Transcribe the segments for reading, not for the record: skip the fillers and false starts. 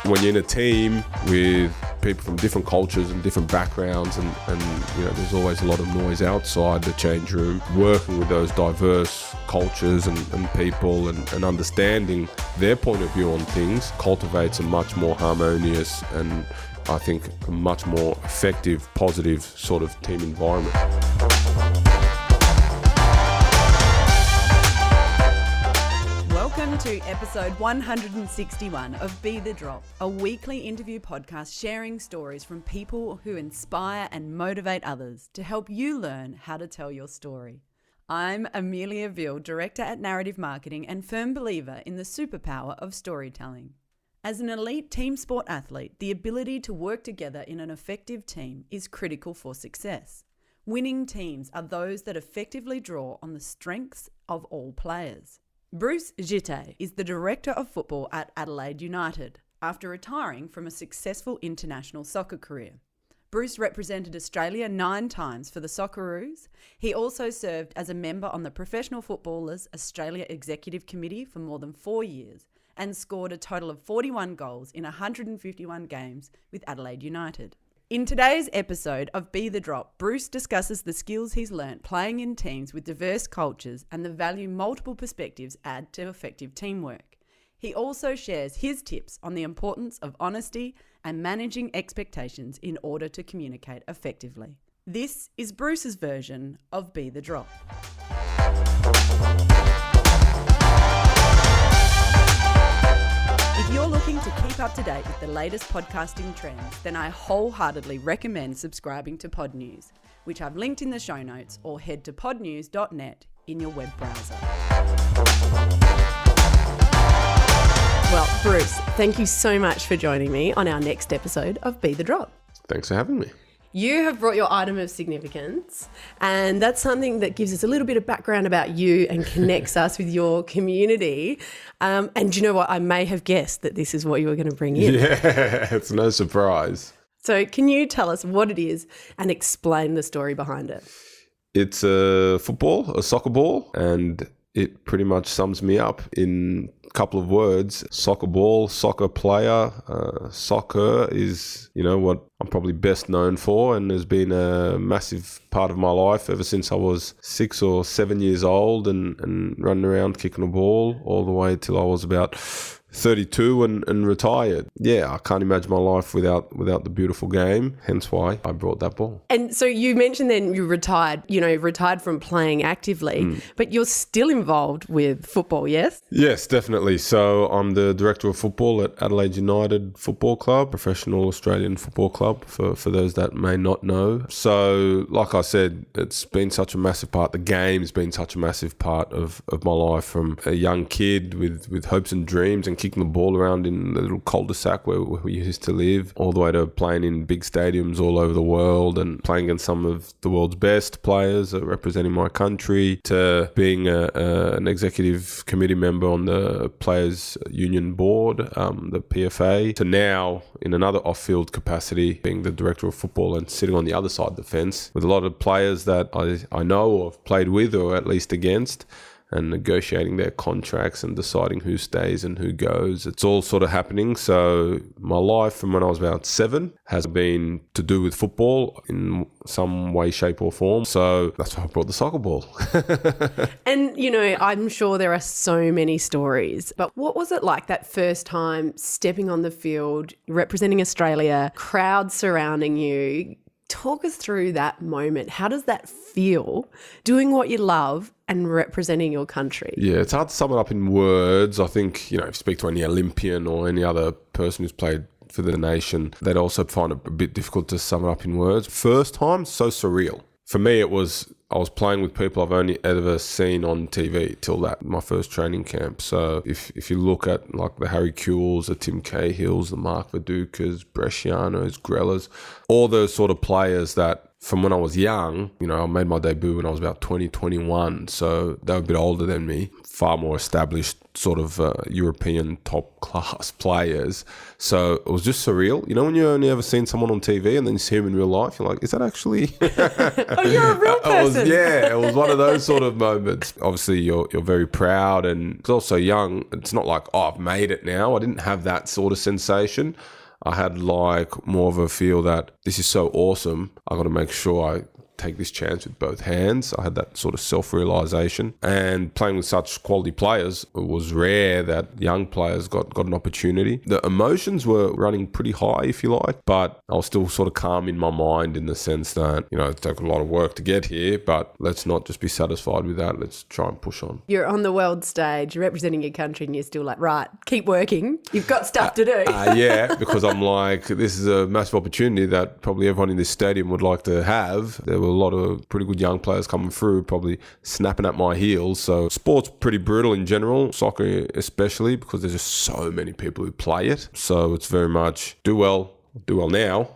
when you're in a team with people from different cultures and different backgrounds and there's always a lot of noise outside the change room, working with those diverse cultures and people and understanding their point of view on things cultivates a much more harmonious and I think a much more effective, positive sort of team environment. Welcome to episode 161 of Be The Drop, a weekly interview podcast sharing stories from people who inspire and motivate others to help you learn how to tell your story. I'm Amelia Veal, Director at Narrative Marketing and firm believer in the superpower of storytelling. As an elite team sport athlete, the ability to work together in an effective team is critical for success. Winning teams are those that effectively draw on the strengths of all players. Bruce Djite is the Director of Football at Adelaide United after retiring from a successful international soccer career. Bruce represented Australia 9 times for the Socceroos. He also served as a member on the Professional Footballers Australia Executive Committee for more than 4 years and scored a total of 41 goals in 151 games with Adelaide United. In today's episode of Be The Drop, Bruce discusses the skills he's learnt playing in teams with diverse cultures and the value multiple perspectives add to effective teamwork. He also shares his tips on the importance of honesty and managing expectations in order to communicate effectively. This is Bruce's version of Be The Drop. If you're looking to keep up to date with the latest podcasting trends, then I wholeheartedly recommend subscribing to Pod News, which I've linked in the show notes, or head to podnews.net in your web browser. Well, Bruce, thank you so much for joining me on our next episode of Be The Drop. Thanks for having me. You have brought your item of significance, and that's something that gives us a little bit of background about you and connects us with your community. And you know what? I may have guessed that this is what you were going to bring in. Yeah, it's no surprise. So can you tell us what it is and explain the story behind it? It's a soccer ball, and it pretty much sums me up in a couple of words. Soccer ball, soccer player. Soccer is, what I'm probably best known for and has been a massive part of my life ever since I was 6 or 7 years old and running around kicking a ball all the way till I was about 32 and retired. Yeah, I can't imagine my life without the beautiful game, hence why I brought that ball. And so you mentioned then you retired from playing actively, but you're still involved with football, yes? Yes, definitely. So I'm the Director of Football at Adelaide United Football Club, professional Australian football club for those that may not know. So like I said, it's been such a massive part. The game's been such a massive part of my life from a young kid with hopes and dreams and kicking the ball around in the little cul-de-sac where we used to live, all the way to playing in big stadiums all over the world and playing against some of the world's best players representing my country, to being an executive committee member on the Players Union Board, the PFA, to now in another off-field capacity being the Director of Football and sitting on the other side of the fence with a lot of players that I know or have played with or at least against, and negotiating their contracts and deciding who stays and who goes. It's all sort of happening. So my life from when I was about 7 has been to do with football in some way, shape or form. So that's why I brought the soccer ball. And, I'm sure there are so many stories, but what was it like that first time stepping on the field, representing Australia, crowds surrounding you? Talk us through that moment. How does that feel, doing what you love and representing your country? Yeah, it's hard to sum it up in words. I think, if you speak to any Olympian or any other person who's played for the nation, they'd also find it a bit difficult to sum it up in words. First time, so surreal. For me, I was playing with people I've only ever seen on TV till my first training camp. So if you look at like the Harry Kewells, the Tim Cahills, the Mark Vidukas, Brescianos, Grellas, all those sort of players that from when I was young, I made my debut when I was about 20, 21. So they were a bit older than me, far more established sort of European top class players. So it was just surreal. When you only ever seen someone on TV and then you see him in real life, you're like, is that actually... Oh, you're a real person. It was one of those sort of moments. Obviously, you're very proud, and it's also young. It's not like, I've made it now. I didn't have that sort of sensation. I had more of a feel that this is so awesome. I got to make sure I take this chance with both hands. I had that sort of self-realization. And playing with such quality players, it was rare that young players got an opportunity. The emotions were running pretty high, if you like, but I was still sort of calm in my mind in the sense that, it took a lot of work to get here, but let's not just be satisfied with that. Let's try and push on. You're on the world stage, you're representing your country, and you're still like, right, keep working. You've got stuff to do. Yeah, because I'm like, this is a massive opportunity that probably everyone in this stadium would like to have. There were a lot of pretty good young players coming through, probably snapping at my heels. So sport's pretty brutal in general, soccer especially, because there's just so many people who play it. So it's very much do well now,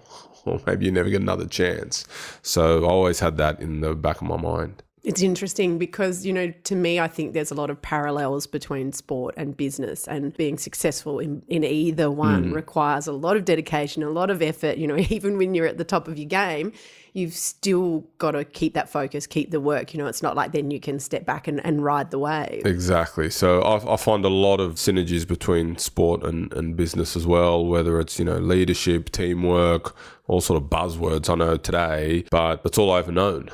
or maybe you never get another chance. So I always had that in the back of my mind. It's interesting because, to me, I think there's a lot of parallels between sport and business, and being successful in either one requires a lot of dedication, a lot of effort. Even when you're at the top of your game, you've still got to keep that focus, keep the work. It's not like then you can step back and ride the wave. Exactly. So I find a lot of synergies between sport and business as well, whether it's, leadership, teamwork, all sort of buzzwords I know today, but that's all I've ever known,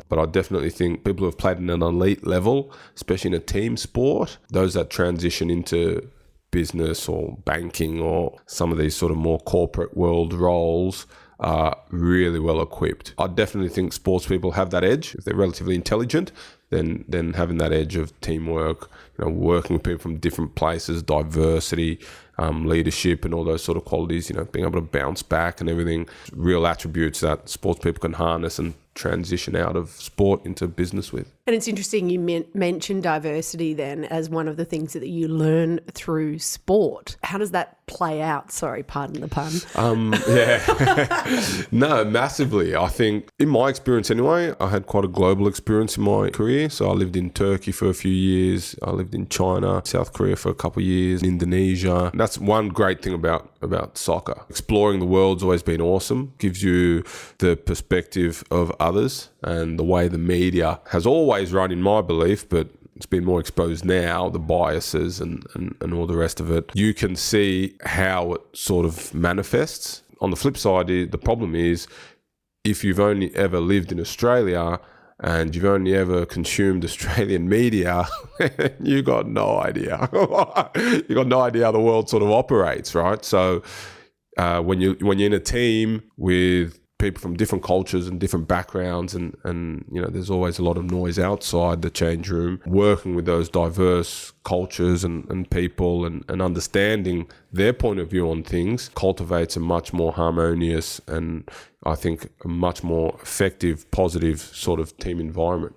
But I definitely think people who have played at an elite level, especially in a team sport, those that transition into business or banking or some of these sort of more corporate world roles are really well equipped. I definitely think sports people have that edge. If they're relatively intelligent, then having that edge of teamwork, working with people from different places, diversity, leadership and all those sort of qualities, being able to bounce back and everything, real attributes that sports people can harness and transition out of sport into business with. And it's interesting you mentioned diversity then as one of the things that you learn through sport. How does that play out? Sorry, pardon the pun. No, massively. I think in my experience anyway, I had quite a global experience in my career. So I lived in Turkey for a few years. I lived in China, South Korea for a couple of years, Indonesia. And that's one great thing about soccer. Exploring the world's always been awesome. Gives you the perspective of others, and the way the media has always run, in my belief, but it's been more exposed now, the biases and all the rest of it. You can see how it sort of manifests. On the flip side, the problem is if you've only ever lived in Australia and you've only ever consumed Australian media, you got no idea. You got no idea how the world sort of operates, right? So when you're in a team with people from different cultures and different backgrounds, and there's always a lot of noise outside the change room, working with those diverse cultures and people and understanding their point of view on things cultivates a much more harmonious and I think a much more effective, positive sort of team environment.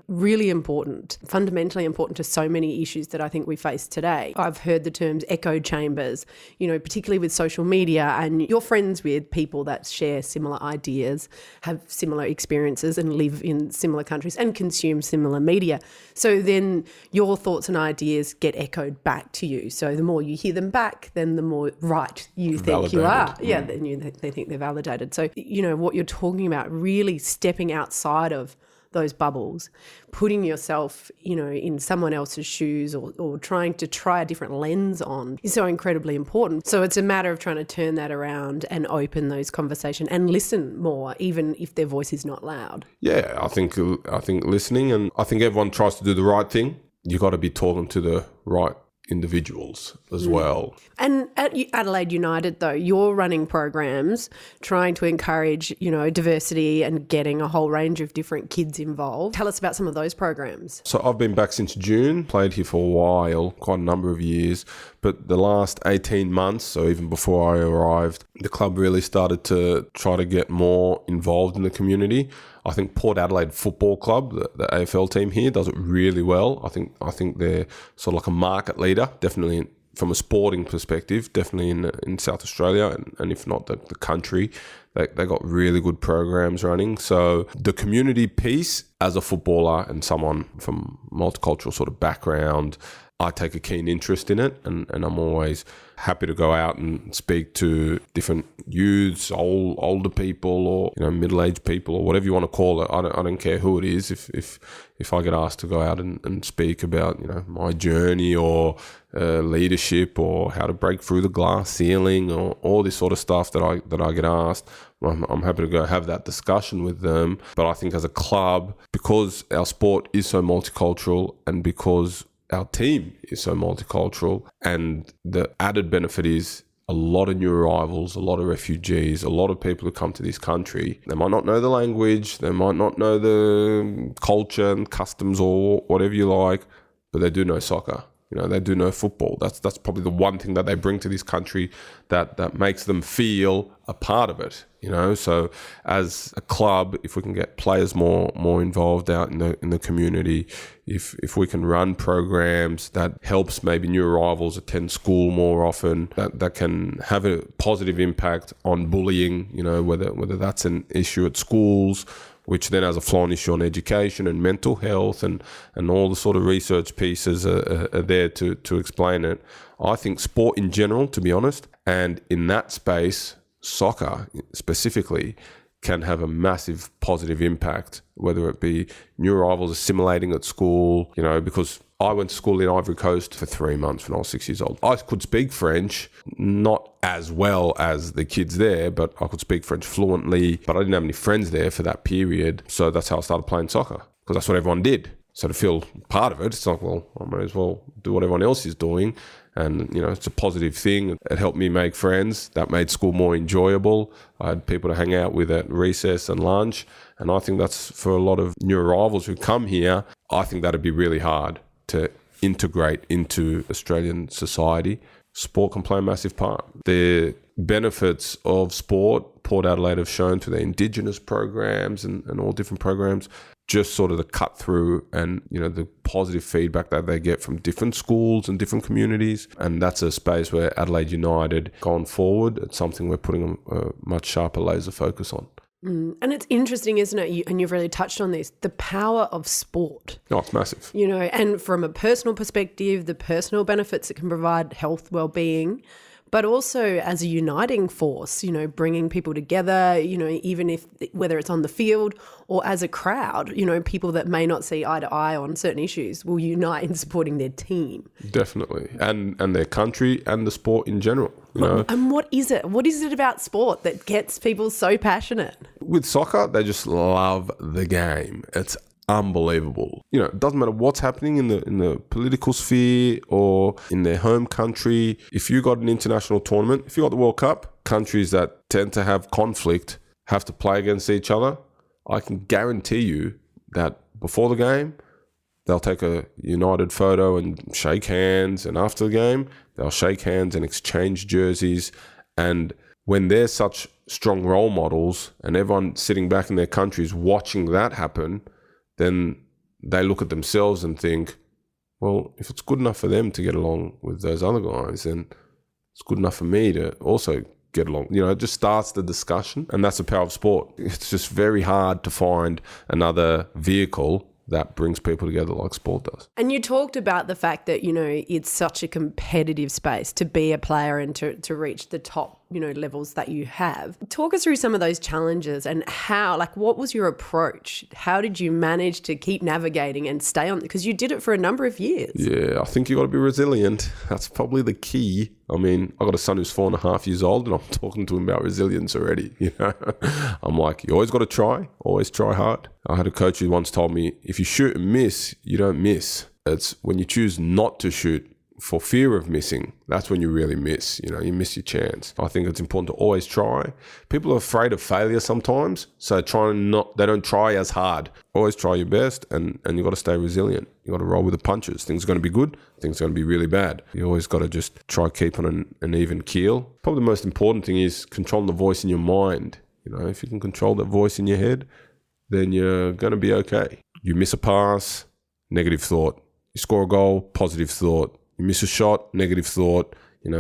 Really important, fundamentally important to so many issues that I think we face today. I've heard the terms echo chambers, particularly with social media, and you're friends with people that share similar ideas, have similar experiences and live in similar countries and consume similar media. So then your thoughts and ideas get echoed back to you. So the more you hear them back, then the more right you think you are. Yeah, then they think they're validated. So, what you're talking about, really stepping outside of those bubbles, putting yourself, in someone else's shoes or trying to try a different lens on is so incredibly important. So it's a matter of trying to turn that around and open those conversations and listen more, even if their voice is not loud. Yeah, I think listening, and I think everyone tries to do the right thing. You got to be talking to the right individuals as well. And at Adelaide United, though, you're running programs trying to encourage, diversity and getting a whole range of different kids involved. Tell us about some of those programs. So I've been back since June, played here for a while, quite a number of years, but the last 18 months, so even before I arrived, the club really started to try to get more involved in the community. I think Port Adelaide Football Club, the AFL team here, does it really well. I think they're sort of like a market leader, definitely from a sporting perspective, definitely in South Australia, and if not the country. They got really good programs running. So the community piece, as a footballer and someone from multicultural sort of background, I take a keen interest in it, and I'm always happy to go out and speak to different youths, older people, or middle-aged people, or whatever you want to call it. I don't care who it is. If I get asked to go out and speak about my journey or leadership or how to break through the glass ceiling or all this sort of stuff that I get asked, I'm happy to go have that discussion with them. But I think as a club, because our sport is so multicultural and because our team is so multicultural, and the added benefit is a lot of new arrivals, a lot of refugees, a lot of people who come to this country. They might not know the language, they might not know the culture and customs or whatever you like, but they do know soccer. They do know football. That's probably the one thing that they bring to this country that makes them feel a part of it. So as a club, if we can get players more involved out in the community, if we can run programs that helps maybe new arrivals attend school more often, that can have a positive impact on bullying. Whether that's an issue at schools, which then has a flow-on issue on education and mental health, and all the sort of research pieces are there to explain it. I think sport in general, to be honest, and in that space, soccer specifically, can have a massive positive impact, whether it be new arrivals assimilating at school, because I went to school in Ivory Coast for 3 months when I was 6 years old. I could speak French, not as well as the kids there, but I could speak French fluently, but I didn't have any friends there for that period. So that's how I started playing soccer, because that's what everyone did. So to feel part of it, it's like, well, I may as well do what everyone else is doing. And, it's a positive thing. It helped me make friends. That made school more enjoyable. I had people to hang out with at recess and lunch. And I think that's, for a lot of new arrivals who come here, I think that'd be really hard to integrate into Australian society. Sport can play a massive part. The benefits of sport, Port Adelaide have shown through their Indigenous programs and all different programs, just sort of the cut through and, the positive feedback that they get from different schools and different communities. And that's a space where Adelaide United, going forward, it's something we're putting a much sharper laser focus on. And it's interesting, isn't it? And you've really touched on this, the power of sport. Oh, it's massive. And from a personal perspective, the personal benefits it can provide, health, well-being, but also as a uniting force, bringing people together, even if, whether it's on the field or as a crowd, people that may not see eye to eye on certain issues will unite in supporting their team. Definitely. And their country and the sport in general. And what is it? What is it about sport that gets people so passionate? With soccer, they just love the game. It's unbelievable. It doesn't matter what's happening in the political sphere or in their home country. If you got an international tournament, if you got the World Cup, countries that tend to have conflict have to play against each other. I can guarantee you that before the game, they'll take a united photo and shake hands, and after the game, they'll shake hands and exchange jerseys. And when they're such strong role models and everyone sitting back in their countries watching that happen, then they look at themselves and think, well, if it's good enough for them to get along with those other guys, then it's good enough for me to also get along. It just starts the discussion, and that's the power of sport. It's just very hard to find another vehicle that brings people together like sport does. And you talked about the fact that, it's such a competitive space to be a player and to reach the top, levels that you have. Talk us through some of those challenges and how, what was your approach? How did you manage to keep navigating and stay on? Because you did it for a number of years. Yeah, I think you got to be resilient. That's probably the key. I mean, I got a son who's 4.5 years old, and I'm talking to him about resilience already. I'm like, you always got to try, always try hard. I had a coach who once told me, if you shoot and miss, you don't miss. It's when you choose not to shoot for fear of missing, that's when you really miss. You miss your chance. I think it's important to always try. People are afraid of failure sometimes, so they don't try as hard. Always try your best, and you got to stay resilient. You got to roll with the punches. Things are going to be good, things are going to be really bad. You always got to just try keep on an even keel. Probably the most important thing is controlling the voice in your mind. If you can control that voice in your head, then you're going to be okay. You miss a pass, negative thought. You score a goal, positive thought. You miss a shot, negative thought.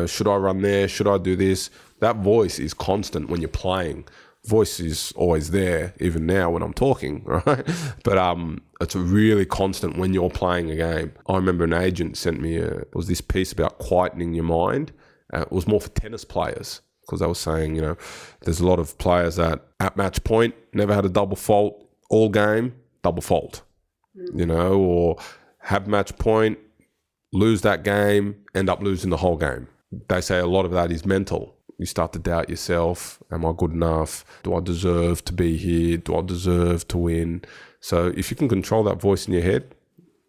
Should I run there? Should I do this? That voice is constant when you're playing. voice is always there, even now when I'm talking, right? But it's really constant when you're playing a game. I remember an agent sent me it was this piece about quietening your mind. It was more for tennis players, because they were saying, there's a lot of players that at match point never had a double fault all game, double fault, or have match point, lose that game, end up losing the whole game. They say a lot of that is mental. You start to doubt yourself. Am I good enough? Do I deserve to be here? Do I deserve to win? So if you can control that voice in your head,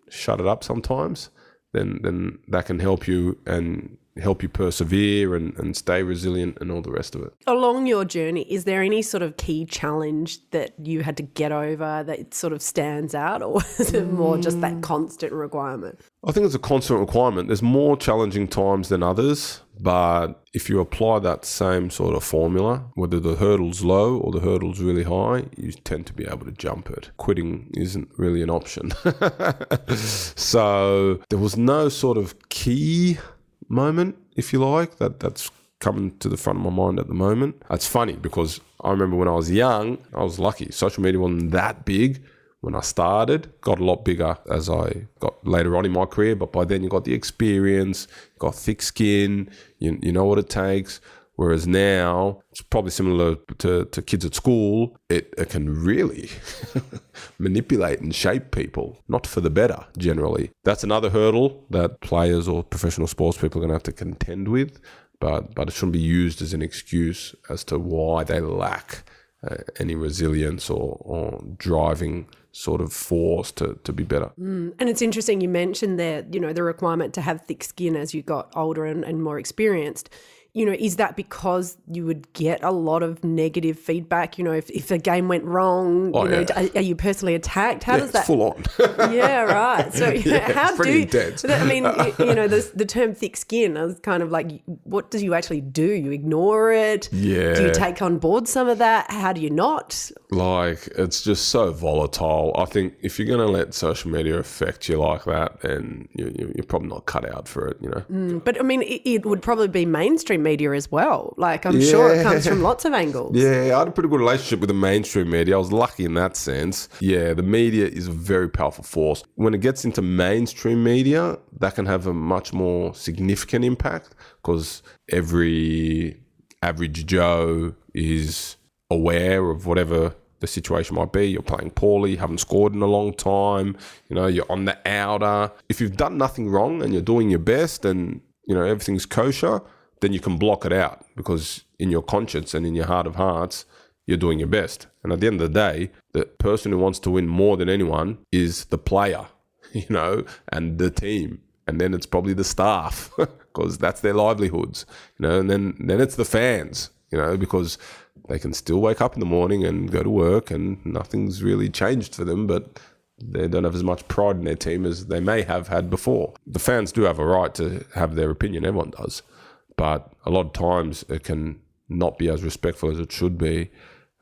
shut it up sometimes, then that can help you and help you persevere and stay resilient and all the rest of it. Along your journey, is there any sort of key challenge that you had to get over that sort of stands out, or is it more just that constant requirement? I think it's a constant requirement. There's more challenging times than others, but if you apply that same sort of formula, whether the hurdle's low or the hurdle's really high, you tend to be able to jump it. Quitting isn't really an option. So there was no sort of key moment, if you like, that's coming to the front of my mind at the moment. It's funny because I remember when I was young, I was lucky. Social media wasn't that big when I started. Got a lot bigger as I got later on in my career, but by then you got the experience, you got thick skin, you know what it takes. Whereas now, it's probably similar to kids at school, it can really manipulate and shape people, not for the better, generally. That's another hurdle that players or professional sports people are going to have to contend with, but it shouldn't be used as an excuse as to why they lack any resilience or driving sort of force to be better. And it's interesting you mentioned there, the requirement to have thick skin as you got older and more experienced. Is that because you would get a lot of negative feedback? If the game went wrong, are you personally attacked? How does that? Full on. Yeah, right. So how it's pretty intense. I mean, the term thick skin is kind of like, what do you actually do? You ignore it? Yeah. Do you take on board some of that? How do you not? It's just so volatile. I think if you're going to let social media affect you like that, then you're probably not cut out for it, But I mean, it would probably be mainstream media as well. I'm sure it comes from lots of angles. Yeah, I had a pretty good relationship with the mainstream media. I was lucky in that sense. Yeah, the media is a very powerful force. When it gets into mainstream media, that can have a much more significant impact because every average Joe is aware of whatever the situation might be. You're playing poorly, you haven't scored in a long time, you're on the outer. If you've done nothing wrong and you're doing your best and, everything's kosher, then you can block it out because in your conscience and in your heart of hearts, you're doing your best. And at the end of the day, the person who wants to win more than anyone is the player, and the team. And then it's probably the staff because that's their livelihoods, and then it's the fans, because they can still wake up in the morning and go to work and nothing's really changed for them, but they don't have as much pride in their team as they may have had before. The fans do have a right to have their opinion, everyone does. But a lot of times it can not be as respectful as it should be.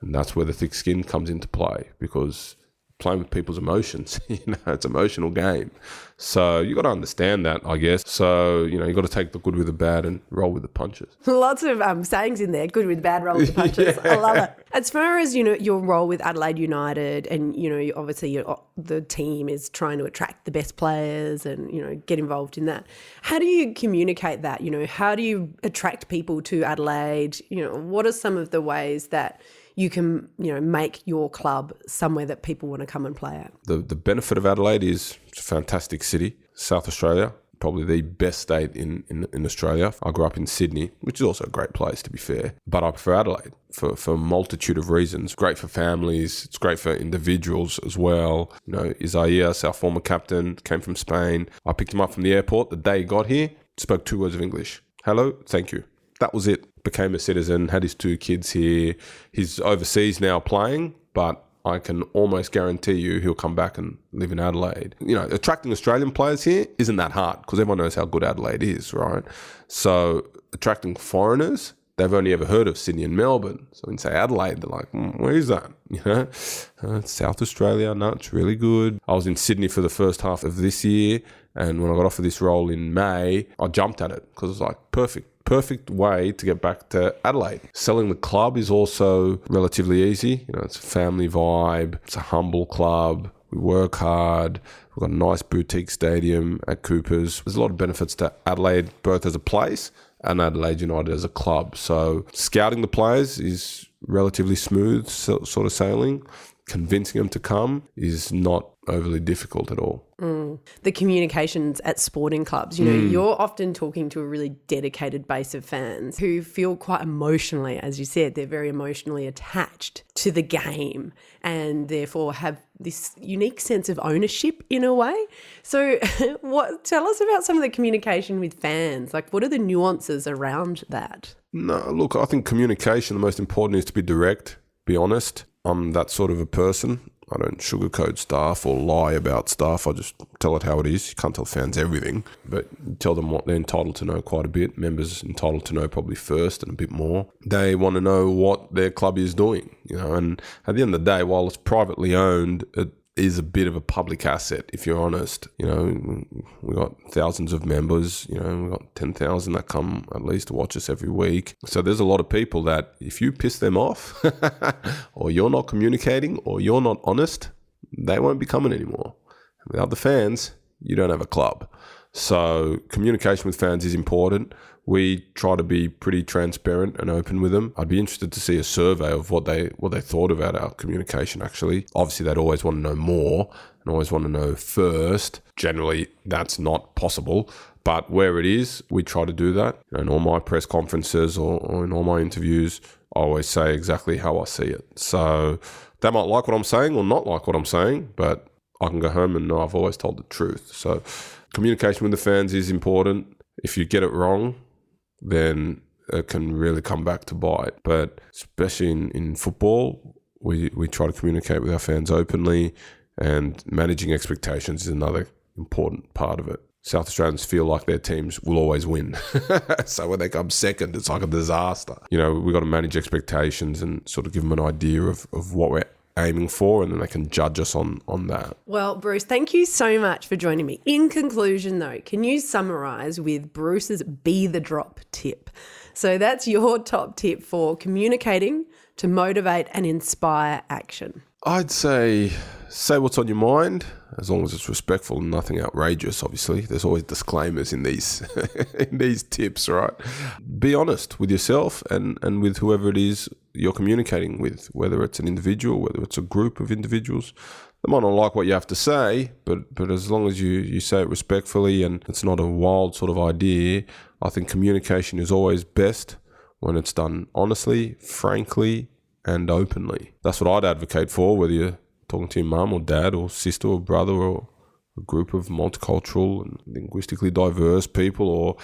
And that's where the thick skin comes into play because playing with people's emotions, it's an emotional game. So you got to understand that, I guess. So, you got to take the good with the bad and roll with the punches. Lots of sayings in there, good with bad, roll with the punches. Yeah. I love it. As far as, your role with Adelaide United and, obviously the team is trying to attract the best players and, get involved in that. How do you communicate that? How do you attract people to Adelaide? What are some of the ways that you can, make your club somewhere that people want to come and play at? The benefit of Adelaide is it's a fantastic city. South Australia, probably the best state in Australia. I grew up in Sydney, which is also a great place to be fair, but I prefer Adelaide for a multitude of reasons. Great for families. It's great for individuals as well. Isaias, our former captain, came from Spain. I picked him up from the airport the day he got here, spoke 2 words of English. Hello, thank you. That was it. Became a citizen, had his 2 kids here. He's overseas now playing, but I can almost guarantee you he'll come back and live in Adelaide. Attracting Australian players here isn't that hard because everyone knows how good Adelaide is, right? So attracting foreigners, they've only ever heard of Sydney and Melbourne. So when you say Adelaide, they're like, where is that? It's South Australia. No, it's really good. I was in Sydney for the first half of this year And when I got offered this role in May, I jumped at it because it was like perfect way to get back to Adelaide. Selling the club is also relatively easy. It's a family vibe. It's a humble club. We work hard. We've got a nice boutique stadium at Coopers. There's a lot of benefits to Adelaide, both as a place and Adelaide United as a club. So scouting the players is relatively smooth sort of sailing. Convincing them to come is not overly difficult at all. The communications at sporting clubs, you're often talking to a really dedicated base of fans who feel quite emotionally, as you said, they're very emotionally attached to the game and therefore have this unique sense of ownership in a way. So tell us about some of the communication with fans. Like, what are the nuances around that? No, look, I think communication, the most important is to be direct, be honest. I'm that sort of a person. I don't sugarcoat stuff or lie about stuff. I just tell it how it is. You can't tell fans everything, but you tell them what they're entitled to know quite a bit. Members entitled to know probably first and a bit more. They want to know what their club is doing, and at the end of the day, while it's privately owned, it is a bit of a public asset, if you're honest. We got thousands of members, we got 10,000 that come at least to watch us every week. So there's a lot of people that if you piss them off or you're not communicating or you're not honest, they won't be coming anymore. Without the fans, you don't have a club. So communication with fans is important. We try to be pretty transparent and open with them. I'd be interested to see a survey of what they thought about our communication, actually. Obviously, they'd always want to know more and always want to know first. Generally, that's not possible. But where it is, we try to do that. In all my press conferences or in all my interviews, I always say exactly how I see it. So they might like what I'm saying or not like what I'm saying, but I can go home and know I've always told the truth. So communication with the fans is important. If you get it wrong, then it can really come back to bite. But especially in football, we try to communicate with our fans openly, and managing expectations is another important part of it. South Australians feel like their teams will always win. So when they come second, it's like a disaster. We've got to manage expectations and sort of give them an idea of what we're aiming for, and then they can judge us on that. Well, Bruce, thank you so much for joining me. In conclusion, though, can you summarise with Bruce's Be the Drop tip? So that's your top tip for communicating to motivate and inspire action. I'd say what's on your mind, as long as it's respectful and nothing outrageous. Obviously, there's always disclaimers in these in these tips, right? Be honest with yourself and with whoever it is you're communicating with, whether it's an individual, whether it's a group of individuals. They might not like what you have to say, but as long as you say it respectfully and it's not a wild sort of idea, I think communication is always best when it's done honestly, frankly, and openly. That's what I'd advocate for, whether you're talking to your mum or dad or sister or brother or a group of multicultural and linguistically diverse people or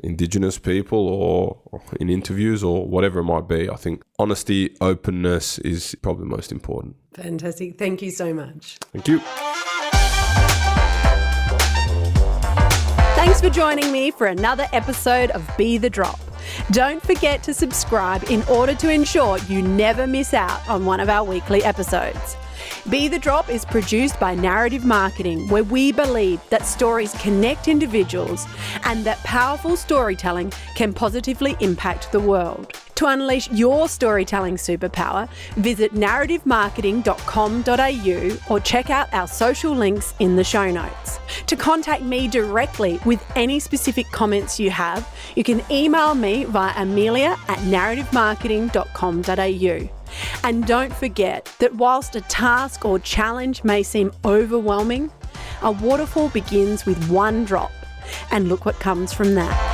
Indigenous people or in interviews or whatever it might be. I think honesty, openness is probably most important. Fantastic. Thank you so much. Thank you. Thanks for joining me for another episode of Be the Drop. Don't forget to subscribe in order to ensure you never miss out on one of our weekly episodes. Be the Drop is produced by Narrative Marketing, where we believe that stories connect individuals and that powerful storytelling can positively impact the world. To unleash your storytelling superpower, visit narrativemarketing.com.au or check out our social links in the show notes. To contact me directly with any specific comments you have, you can email me via amelia@narrativemarketing.com.au. And don't forget that whilst a task or challenge may seem overwhelming, a waterfall begins with one drop. And look what comes from that.